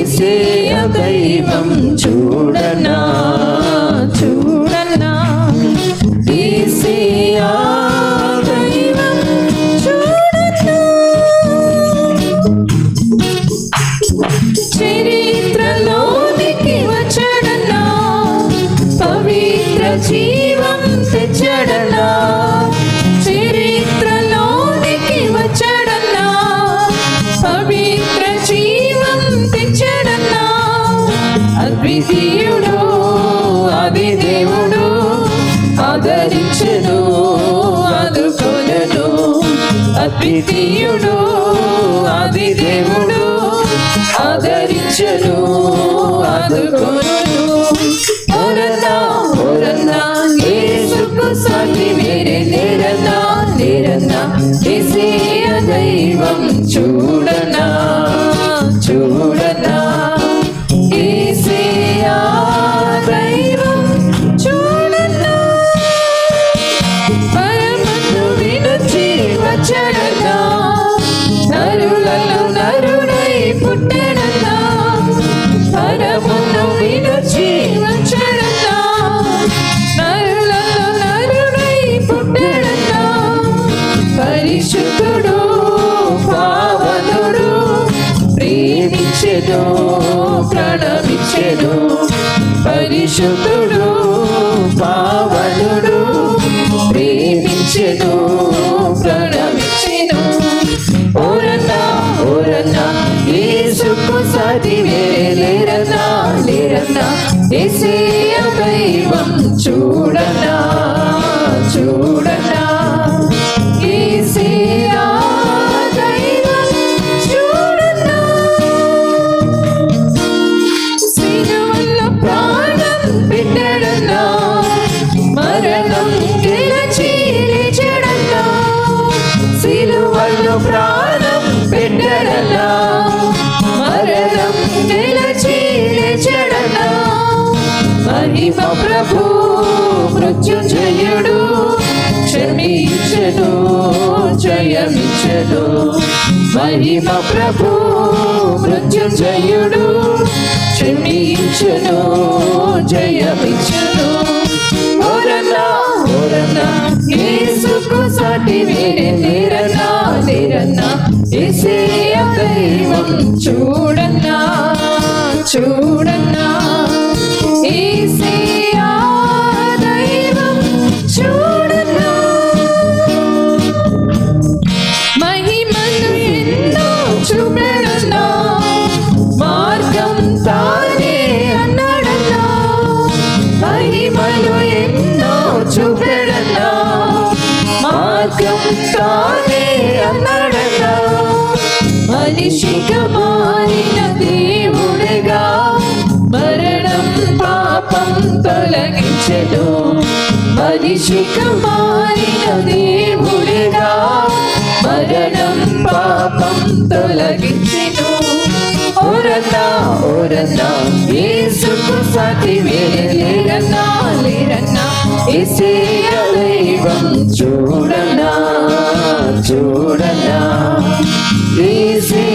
యేసయ్య దైవం చూడనా చూడనా యేసయ్య దైవం చూడనా చరిత్రలోనికి వచ్చడనా పవిత్ర జీవం తెచ్చడనా చరిత్రలోనికి వచ్చడనా పవిత్ర జీవం తెచ్చడనా అద్వితీయుడు ఆది దేవుడు ఆదరించెను ఆదుకొనెను అద్వితీయుడు ఆది దేవుడు ఆదరించెను ఆదుకొనెను ఓరన్నా ఓరన్నా యేసుకు సాటి వేరే లేరన్నా లేరన్నా యేసయ్య దైవం చూడనా చూడనా యేసయ్య దైవం చూడనా పరమను వినుచి వచ్చడనా నరులలో నరుడై పుట్టడనా పరమను వినుచి వచ్చడనా నరులలో నరుడై పుట్టడనా పరిశుద్ధుడు పావనుడు ప్రేమించెను ప్రణమించెను పరిశుద్ధుడు పావనుడు ప్రేమించెను ప్రణమించెను ఓరన్నా ఓరన్నా యేసుకు సాటి వేరే లేరన్నా లేరన్నా యేసయ్య దైవం చూడనా చూడనా యేసయ్య దైవం చూడనా సిలువలో ప్రాణం పెట్టడనా మరణం గెలిచి లేచడనా సిలువలో ప్రాణం పెట్టడనా మరణం గెలిచి లేచడనా మహిమ ప్రభు మృత్యుంజయుడు క్షమించెను జయమించెను మహిమ ప్రభు మృత్యుంజయుడు క్షమించెను జయమించెను ఓరన్నా ఓరన్నా యేసుకు సాటి వేరే లేరన్నా లేరన్నా యేసయ్య దైవం చూడనా చూడనా యేసయ్య దైవం చూడనా మహిమను ఎన్నో చూపెడనా మార్గం తానే అన్నాడన్నా మహిమలు ఎన్నో చూపెడనా మార్గం తానే అన్నాడన్నా మనిషిగా మారిన దేవుడిగా మరణం పాపం తొలగించెను మనిషిగా మారిన దేవుడిగా మరణం పాపం తొలగించెను ఓరన్నా ఓరన్నా యేసుకు సాటి వేరే లేరన్నా లేరన్నా యేసయ్య దైవం చూడనా చూడనా యేసయ్య